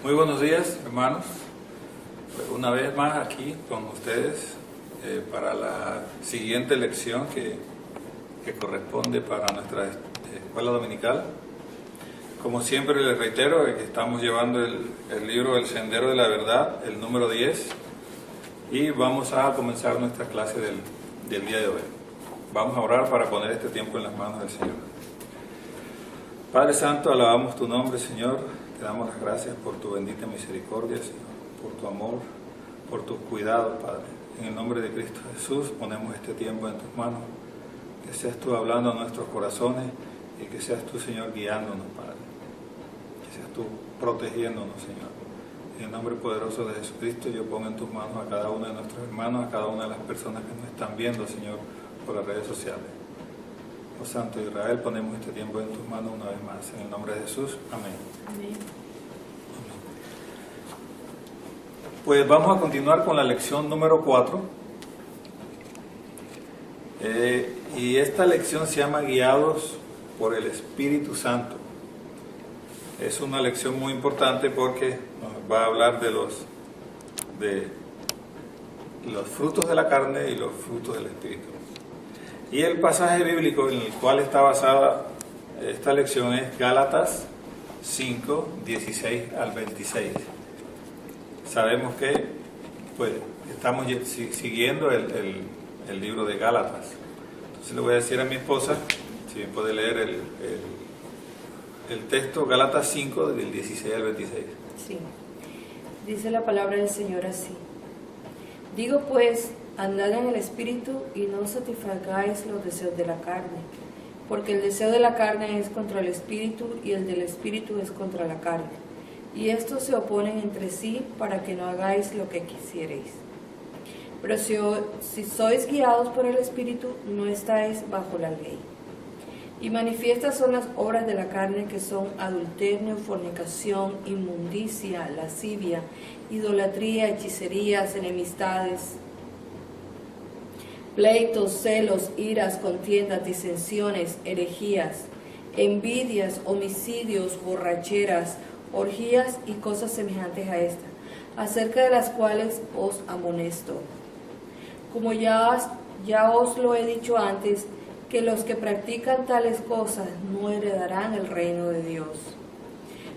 Muy buenos días, hermanos. Pues una vez más aquí con ustedes para la siguiente lección que corresponde para nuestra escuela dominical. Como siempre les reitero que estamos llevando el libro El Sendero de la Verdad, el número 10, y vamos a comenzar nuestra clase del día de hoy. Vamos a orar para poner este tiempo en las manos del Señor. Padre Santo, alabamos tu nombre, Señor. Te damos las gracias por tu bendita misericordia, Señor, por tu amor, por tu cuidado, Padre. En el nombre de Cristo Jesús ponemos este tiempo en tus manos. Que seas tú hablando a nuestros corazones y que seas tú, Señor, guiándonos, Padre. Que seas tú protegiéndonos, Señor. En el nombre poderoso de Jesucristo yo pongo en tus manos a cada uno de nuestros hermanos, a cada una de las personas que nos están viendo, Señor, por las redes sociales. Oh Santo Israel, ponemos este tiempo en tus manos una vez más. En el nombre de Jesús. Amén. Amén. Pues vamos a continuar con la lección número 4. Y esta lección se llama Guiados por el Espíritu Santo. Es una lección muy importante porque nos va a hablar de los frutos de la carne y los frutos del Espíritu. Y el pasaje bíblico en el cual está basada esta lección es Gálatas 5, 16 al 26. Sabemos que pues, estamos siguiendo el libro de Gálatas. Entonces le voy a decir a mi esposa, si me puede leer el texto, Gálatas 5, del 16 al 26. Sí. Dice la palabra del Señor así. Digo pues, andad en el Espíritu y no satisfagáis los deseos de la carne, porque el deseo de la carne es contra el Espíritu y el del Espíritu es contra la carne, y estos se oponen entre sí para que no hagáis lo que quisierais. Pero si sois guiados por el Espíritu, no estáis bajo la ley. Y manifiestas son las obras de la carne, que son adulterio, fornicación, inmundicia, lascivia, idolatría, hechicerías, enemistades, pleitos, celos, iras, contiendas, disensiones, herejías, envidias, homicidios, borracheras, orgías y cosas semejantes a esta, acerca de las cuales os amonesto. Como ya os lo he dicho antes, que los que practican tales cosas no heredarán el reino de Dios.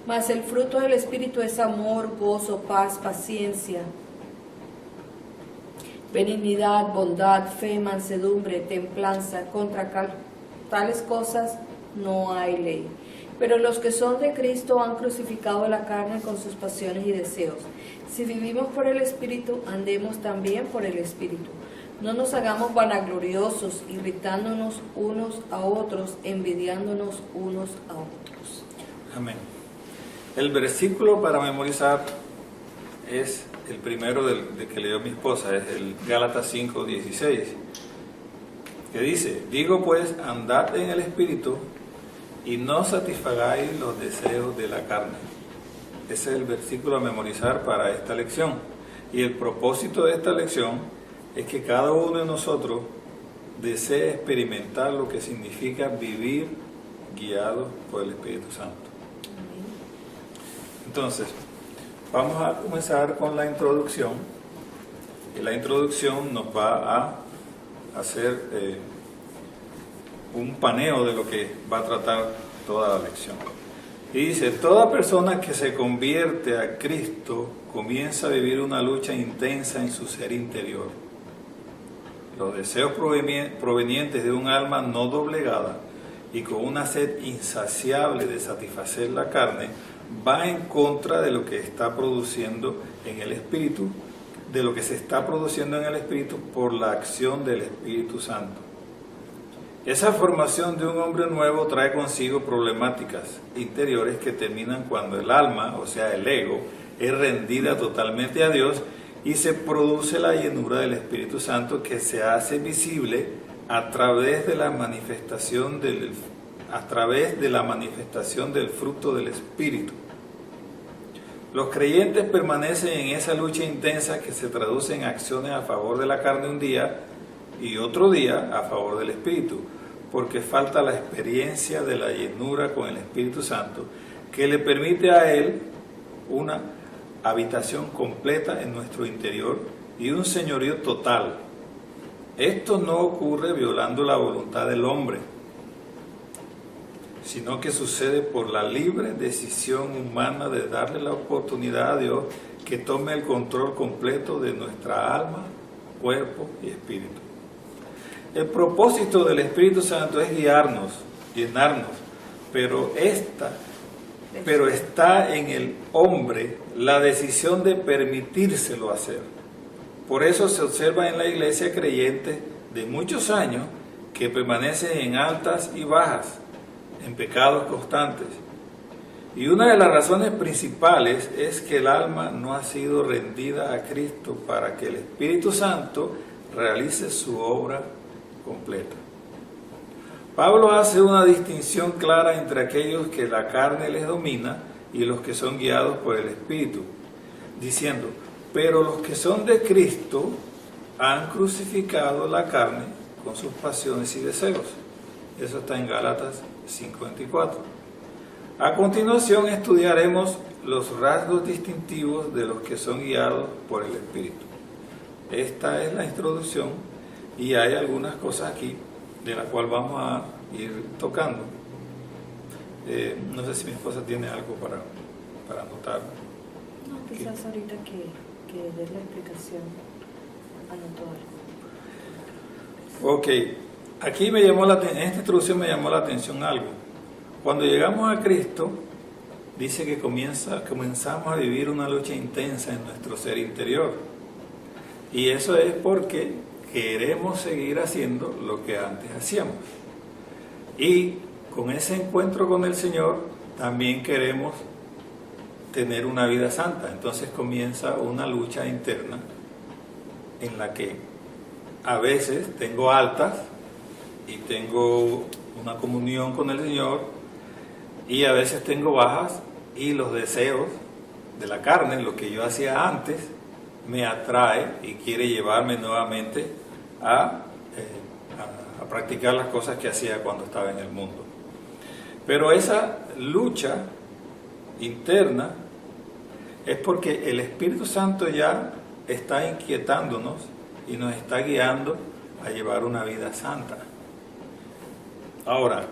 Mas el fruto del Espíritu es amor, gozo, paz, paciencia, benignidad, bondad, fe, mansedumbre, templanza. Contra tales cosas no hay ley. Pero los que son de Cristo han crucificado la carne con sus pasiones y deseos. Si vivimos por el Espíritu, andemos también por el Espíritu. No nos hagamos vanagloriosos, irritándonos unos a otros, envidiándonos unos a otros. Amén. El versículo para memorizar es el primero de que leyó mi esposa, es el Gálatas 5, 16, que dice: digo pues, andad en el Espíritu y no satisfagáis los deseos de la carne. Ese es el versículo a memorizar para esta lección. Y el propósito de esta lección es que cada uno de nosotros desee experimentar lo que significa vivir guiado por el Espíritu Santo. Entonces, vamos a comenzar con la introducción. Y la introducción nos va a hacer un paneo de lo que va a tratar toda la lección. Y dice: toda persona que se convierte a Cristo comienza a vivir una lucha intensa en su ser interior. Los deseos provenientes de un alma no doblegada y con una sed insaciable de satisfacer la carne va en contra de lo que está produciendo en el Espíritu, de lo que se está produciendo en el Espíritu por la acción del Espíritu Santo. Esa formación de un hombre nuevo trae consigo problemáticas interiores que terminan cuando el alma, o sea el ego, es rendida totalmente a Dios y se produce la llenura del Espíritu Santo, que se hace visible a través de la manifestación del fruto del Espíritu. Los creyentes permanecen en esa lucha intensa que se traduce en acciones a favor de la carne un día y otro día a favor del Espíritu, porque falta la experiencia de la llenura con el Espíritu Santo, que le permite a él una habitación completa en nuestro interior y un señorío total. Esto no ocurre violando la voluntad del hombre, sino que sucede por la libre decisión humana de darle la oportunidad a Dios que tome el control completo de nuestra alma, cuerpo y espíritu. El propósito del Espíritu Santo es guiarnos, llenarnos, pero está en el hombre la decisión de permitírselo hacer. Por eso se observa en la iglesia creyente de muchos años que permanecen en altas y bajas, en pecados constantes. Y una de las razones principales es que el alma no ha sido rendida a Cristo para que el Espíritu Santo realice su obra completa. Pablo hace una distinción clara entre aquellos que la carne les domina y los que son guiados por el Espíritu, diciendo: pero los que son de Cristo han crucificado la carne con sus pasiones y deseos. Eso está en Gálatas 5:24. A continuación estudiaremos los rasgos distintivos de los que son guiados por el Espíritu. Esta es la introducción y hay algunas cosas aquí de las cuales vamos a ir tocando. No sé si mi esposa tiene algo para anotar. No, quizás ahorita que des la explicación, anoto algo. Ok, aquí en esta introducción me llamó la atención algo. Cuando llegamos a Cristo, dice que comenzamos a vivir una lucha intensa en nuestro ser interior. Y eso es porque queremos seguir haciendo lo que antes hacíamos. Y con ese encuentro con el Señor, también queremos tener una vida santa. Entonces comienza una lucha interna en la que a veces tengo altas y tengo una comunión con el Señor, y a veces tengo bajas y los deseos de la carne, lo que yo hacía antes, me atrae y quiere llevarme nuevamente a practicar las cosas que hacía cuando estaba en el mundo. Pero esa lucha interna es porque el Espíritu Santo ya está inquietándonos y nos está guiando a llevar una vida santa. Ahora,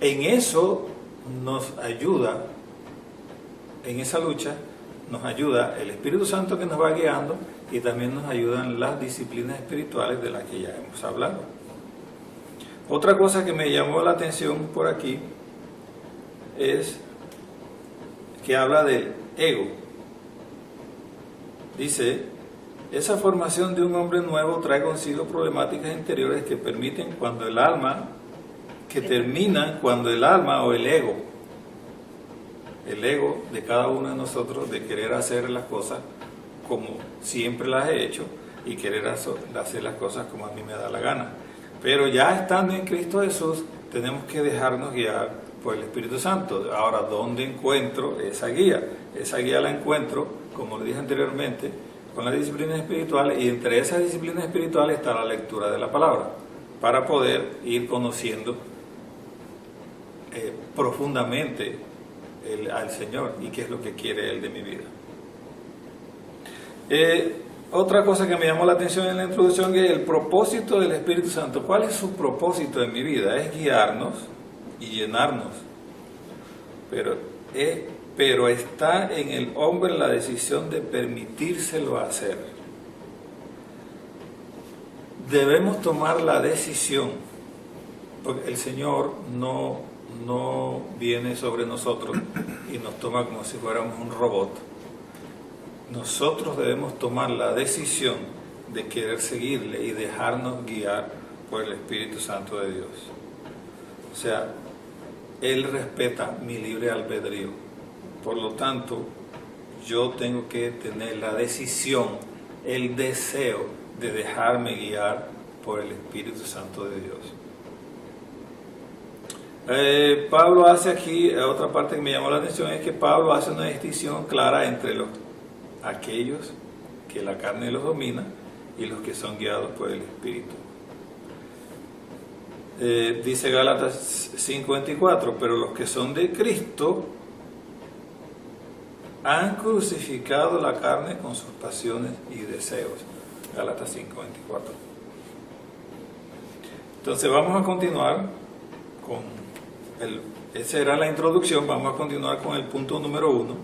en eso nos ayuda, en esa lucha nos ayuda el Espíritu Santo que nos va guiando, y también nos ayudan las disciplinas espirituales de las que ya hemos hablado. Otra cosa que me llamó la atención por aquí es que habla del ego. Dice: esa formación de un hombre nuevo trae consigo problemáticas interiores que terminan cuando el alma o el ego de cada uno de nosotros, de querer hacer las cosas como siempre las he hecho y querer hacer las cosas como a mí me da la gana. Pero ya estando en Cristo Jesús, tenemos que dejarnos guiar por el Espíritu Santo. Ahora, ¿dónde encuentro esa guía? Esa guía la encuentro, como le dije anteriormente, con las disciplinas espirituales, y entre esas disciplinas espirituales está la lectura de la palabra, para poder ir conociendo profundamente al Señor y qué es lo que quiere Él de mi vida. Otra cosa que me llamó la atención en la introducción es el propósito del Espíritu Santo. ¿Cuál es su propósito en mi vida? Es guiarnos y llenarnos, pero está en el hombre la decisión de permitírselo hacer. Debemos tomar la decisión, porque el Señor no viene sobre nosotros y nos toma como si fuéramos un robot. Nosotros debemos tomar la decisión de querer seguirle y dejarnos guiar por el Espíritu Santo de Dios. O sea, Él respeta mi libre albedrío. Por lo tanto, yo tengo que tener la decisión, el deseo de dejarme guiar por el Espíritu Santo de Dios. Pablo hace aquí, otra parte que me llamó la atención es que Pablo hace una distinción clara entre aquellos que la carne los domina y los que son guiados por el Espíritu. Dice Gálatas 5:24, pero los que son de Cristo han crucificado la carne con sus pasiones y deseos. Gálatas 5:24. Entonces vamos a continuar con esa era la introducción. Vamos a continuar con el punto número 1.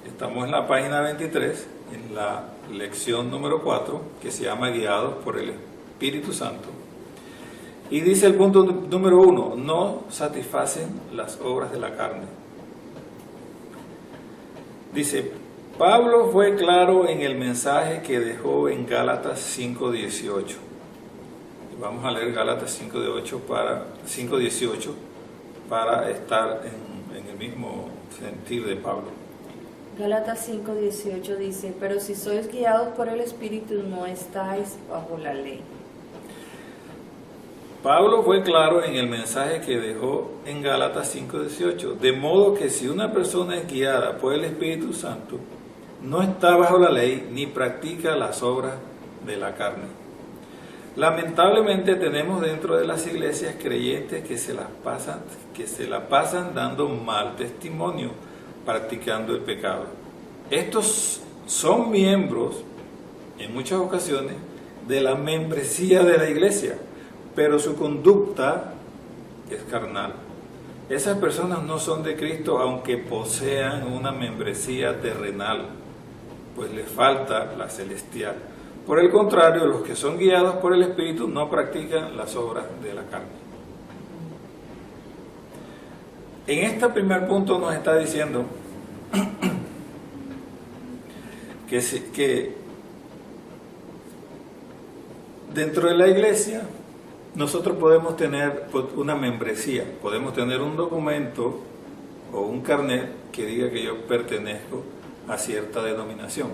Estamos en la página 23, en la lección número 4, que se llama Guiados por el Espíritu Santo. Y dice el punto número 1, no satisfacen las obras de la carne. Dice, Pablo fue claro en el mensaje que dejó en Gálatas 5:18. Vamos a leer Gálatas 5:18 para estar en el mismo sentir de Pablo. Gálatas 5:18 dice, pero si sois guiados por el Espíritu, no estáis bajo la ley. Pablo fue claro en el mensaje que dejó en Gálatas 5:18, de modo que si una persona es guiada por el Espíritu Santo, no está bajo la ley ni practica las obras de la carne. Lamentablemente tenemos dentro de las iglesias creyentes que se la pasan dando mal testimonio, practicando el pecado. Estos son miembros, en muchas ocasiones, de la membresía de la iglesia, pero su conducta es carnal. Esas personas no son de Cristo, aunque posean una membresía terrenal, pues les falta la celestial. Por el contrario, los que son guiados por el Espíritu no practican las obras de la carne. En este primer punto nos está diciendo que dentro de la iglesia nosotros podemos tener una membresía, podemos tener un documento o un carnet que diga que yo pertenezco a cierta denominación.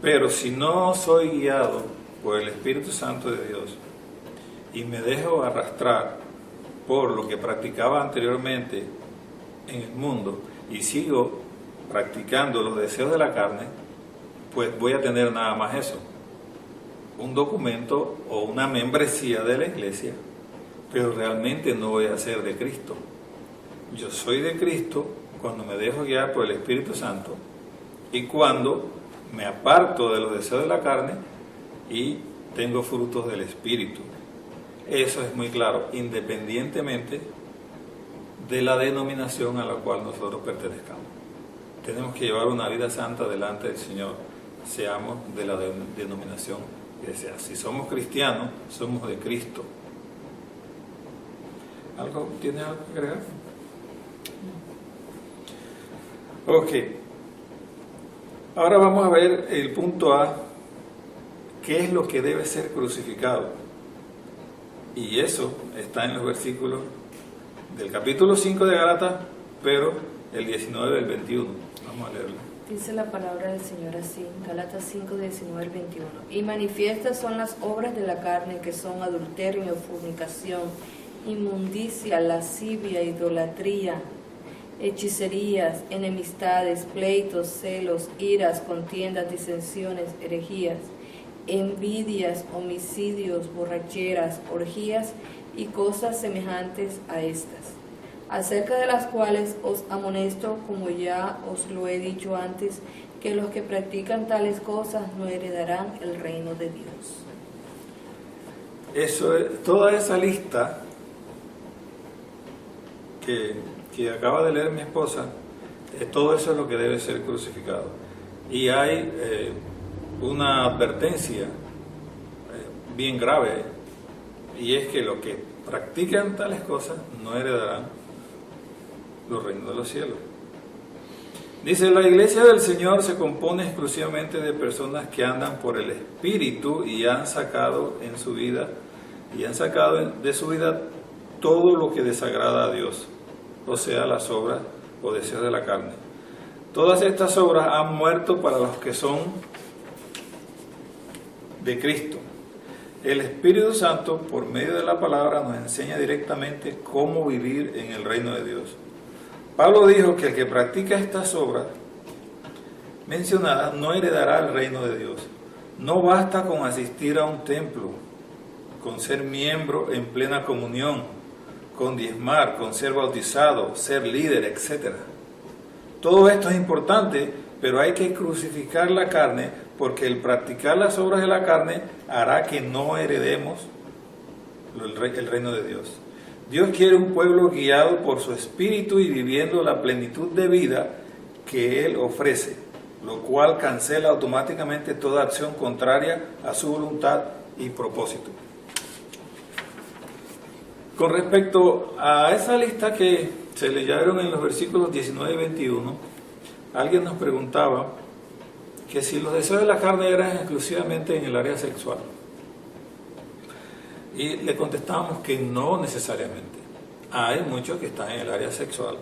Pero si no soy guiado por el Espíritu Santo de Dios y me dejo arrastrar por lo que practicaba anteriormente en el mundo y sigo practicando los deseos de la carne, pues voy a tener nada más eso, un documento o una membresía de la iglesia, pero realmente no voy a ser de Cristo. Yo soy de Cristo cuando me dejo guiar por el Espíritu Santo y cuando me aparto de los deseos de la carne y tengo frutos del Espíritu. Eso es muy claro, independientemente de la denominación a la cual nosotros pertenezcamos. Tenemos que llevar una vida santa delante del Señor, seamos de la denominación que sea. Si somos cristianos, somos de Cristo. ¿Tiene algo que agregar? Ok. Ahora vamos a ver el punto A, ¿qué es lo que debe ser crucificado? Y eso está en los versículos del capítulo 5 de Gálatas, pero el 19 del 21. Vamos a leerlo. Dice la palabra del Señor así, Gálatas 5, 19 al 21. Y manifiestas son las obras de la carne, que son adulterio, fornicación, inmundicia, lascivia, idolatría, hechicerías, enemistades, pleitos, celos, iras, contiendas, disensiones, herejías, envidias, homicidios, borracheras, orgías y cosas semejantes a estas, acerca de las cuales os amonesto, como ya os lo he dicho antes, que los que practican tales cosas no heredarán el reino de Dios. Toda esa lista que acaba de leer mi esposa, todo eso es lo que debe ser crucificado. Y hay una advertencia bien grave, y es que los que practican tales cosas no heredarán los reinos de los cielos. Dice, la iglesia del Señor se compone exclusivamente de personas que andan por el Espíritu y han sacado de su vida todo lo que desagrada a Dios, o sea, las obras o deseos de la carne. Todas estas obras han muerto para los que son de Cristo. El Espíritu Santo, por medio de la palabra, nos enseña directamente cómo vivir en el reino de Dios. Pablo dijo que el que practica estas obras mencionadas no heredará el reino de Dios. No basta con asistir a un templo, con ser miembro en plena comunión, con diezmar, con ser bautizado, ser líder, etc. todo esto es importante, pero hay que crucificar la carne, porque el practicar las obras de la carne hará que no heredemos el reino de Dios. Dios quiere un pueblo guiado por su espíritu y viviendo la plenitud de vida que Él ofrece, lo cual cancela automáticamente toda acción contraria a su voluntad y propósito. Con respecto a esa lista que se leyeron en los versículos 19 y 21, alguien nos preguntaba que si los deseos de la carne eran exclusivamente en el área sexual. Y le contestábamos que no necesariamente. Hay muchos que están en el área sexual,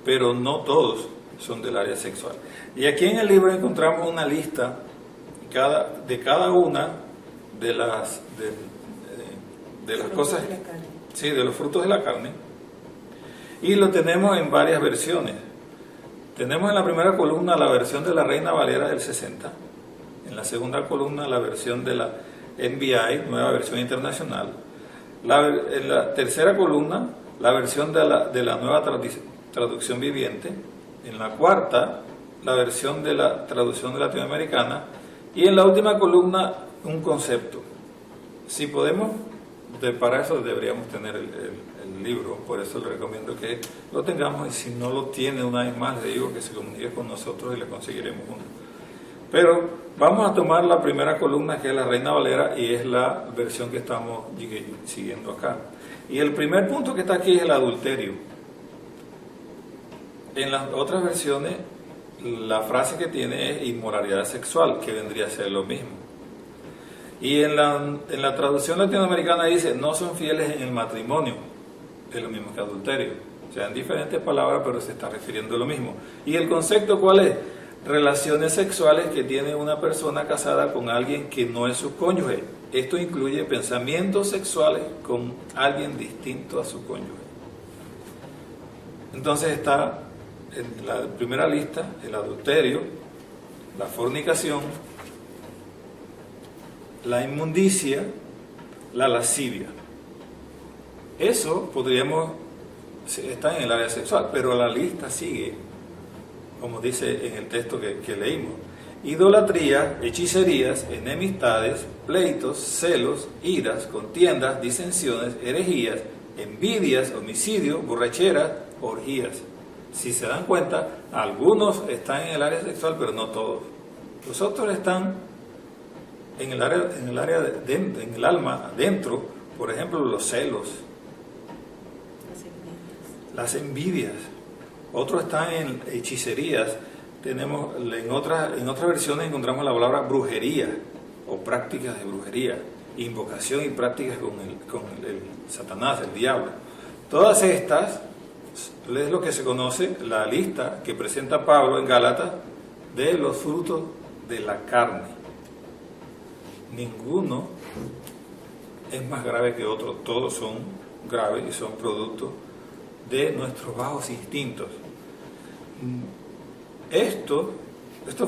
pero no todos son del área sexual. Y aquí en el libro encontramos una lista de cada una de las cosas, sí, de los frutos de la carne, y lo tenemos en varias versiones. Tenemos en la primera columna la versión de la Reina Valera del 60, en la segunda columna la versión de la NBI, Nueva Versión Internacional, en la tercera columna la versión de la Nueva Traducción Viviente, en la cuarta la versión de la traducción latinoamericana, y en la última columna un concepto. Si podemos, para eso deberíamos tener el libro, por eso le recomiendo que lo tengamos, y si no lo tiene, una vez más le digo que se comunique con nosotros y le conseguiremos uno. Pero vamos a tomar la primera columna, que es la Reina Valera, y es la versión que estamos siguiendo acá. Y el primer punto que está aquí es el adulterio. En las otras versiones, la frase que tiene es inmoralidad sexual, que vendría a ser lo mismo. Y en la traducción latinoamericana dice, no son fieles en el matrimonio, es lo mismo que adulterio. O sea, en diferentes palabras, pero se está refiriendo a lo mismo. ¿Y el concepto cuál es? Relaciones sexuales que tiene una persona casada con alguien que no es su cónyuge. Esto incluye pensamientos sexuales con alguien distinto a su cónyuge. Entonces está en la primera lista el adulterio, la fornicación, la inmundicia, la lascivia. Eso está en el área sexual, pero la lista sigue, como dice en el texto que leímos: idolatría, hechicerías, enemistades, pleitos, celos, iras, contiendas, disensiones, herejías, envidias, homicidios, borracheras, orgías. Si se dan cuenta, algunos están en el área sexual, pero no todos. Los otros están en el alma, adentro. Por ejemplo, los celos, las envidias. Otros están en hechicerías. Tenemos en otras versiones encontramos la palabra brujería o prácticas de brujería, invocación y prácticas con el Satanás, el diablo. Todas estas es lo que se conoce, la lista que presenta Pablo en Gálatas de los frutos de la carne. Ninguno es más grave que otro, todos son graves y son producto de nuestros bajos instintos. Estos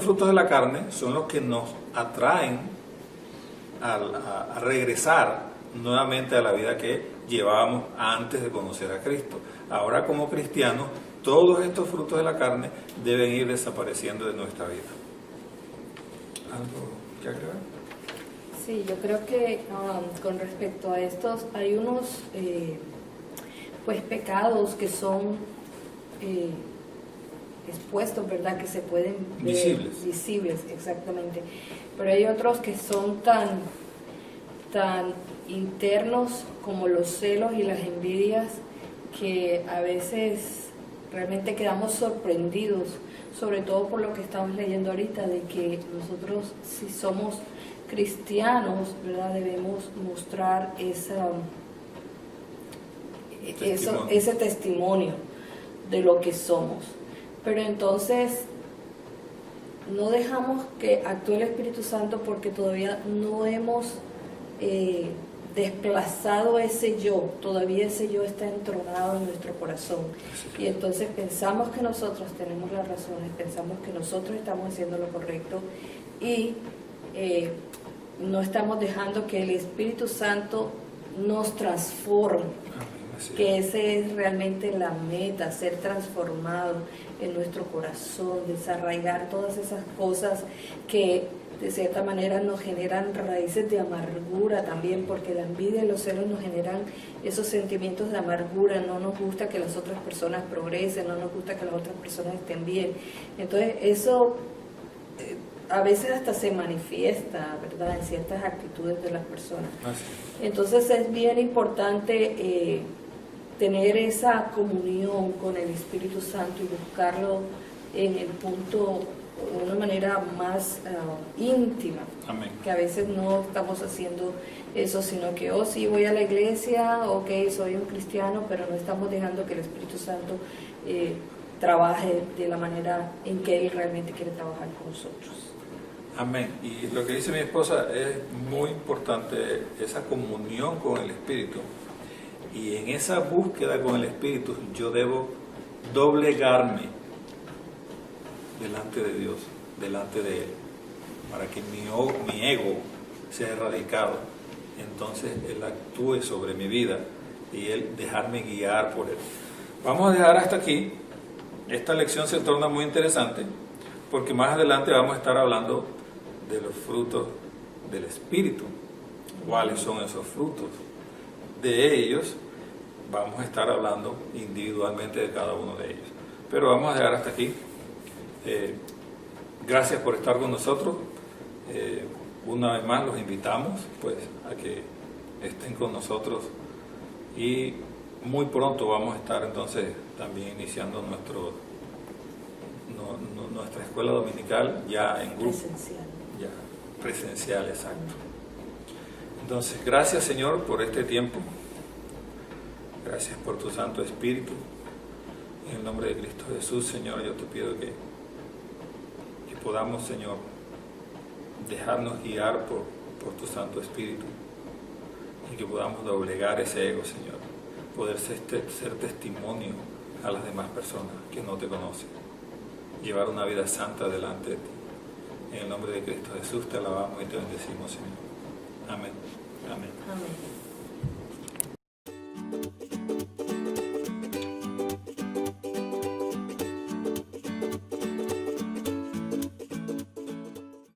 frutos de la carne son los que nos atraen a regresar nuevamente a la vida que llevábamos antes de conocer a Cristo. Ahora, como cristianos, todos estos frutos de la carne deben ir desapareciendo de nuestra vida. ¿Algo que agregar? Sí, yo creo que con respecto a estos hay unos pecados que son expuestos, ¿verdad? Que se pueden ver visibles, exactamente. Pero hay otros que son tan internos como los celos y las envidias, que a veces realmente quedamos sorprendidos, sobre todo por lo que estamos leyendo ahorita, de que nosotros, si somos cristianos, ¿verdad?, debemos mostrar ese testimonio de lo que somos. Pero entonces no dejamos que actúe el Espíritu Santo, porque todavía no hemos desplazado ese yo, todavía ese yo está entronado en nuestro corazón, y entonces pensamos que nosotros tenemos las razones, pensamos que nosotros estamos haciendo lo correcto, y no estamos dejando que el Espíritu Santo nos transforme Así que es. esa es realmente la meta, ser transformado en nuestro corazón, desarraigar todas esas cosas que de cierta manera nos generan raíces de amargura también, porque la envidia y los celos nos generan esos sentimientos de amargura. No nos gusta que las otras personas progresen, no nos gusta que las otras personas estén bien. Entonces eso a veces hasta se manifiesta, ¿verdad?, en ciertas actitudes de las personas. Así es. Entonces es bien importante tener esa comunión con el Espíritu Santo y buscarlo en el punto, de una manera más íntima, Amén. que a veces no estamos haciendo eso, sino que, oh sí, voy a la iglesia, ok, soy un cristiano, pero no estamos dejando que el Espíritu Santo trabaje de la manera en que Él realmente quiere trabajar con nosotros. Amén. Y lo que dice mi esposa es muy importante, esa comunión con el Espíritu. Y en esa búsqueda con el Espíritu yo debo doblegarme delante de Dios, delante de Él, para que mi ego sea erradicado. Entonces Él actúe sobre mi vida y Él dejarme guiar por Él. Vamos a dejar hasta aquí. Esta lección se torna muy interesante porque más adelante vamos a estar hablando de los frutos del Espíritu. ¿Cuáles son esos frutos? De ellos vamos a estar hablando individualmente de cada uno de ellos. Pero vamos a dejar hasta aquí. Gracias por estar con nosotros. Una vez más los invitamos pues a que estén con nosotros y muy pronto vamos a estar entonces también iniciando nuestra escuela dominical ya en grupo. Presencial. Ya, presencial, exacto. Entonces, gracias Señor por este tiempo. Gracias por tu Santo Espíritu. En el nombre de Cristo Jesús, Señor, yo te pido que podamos, Señor, dejarnos guiar por tu Santo Espíritu y que podamos doblegar ese ego, Señor. Poder ser testimonio a las demás personas que no te conocen. Llevar una vida santa delante de ti. En el nombre de Cristo Jesús te alabamos y te bendecimos, Señor. Amén. Amén. Amén.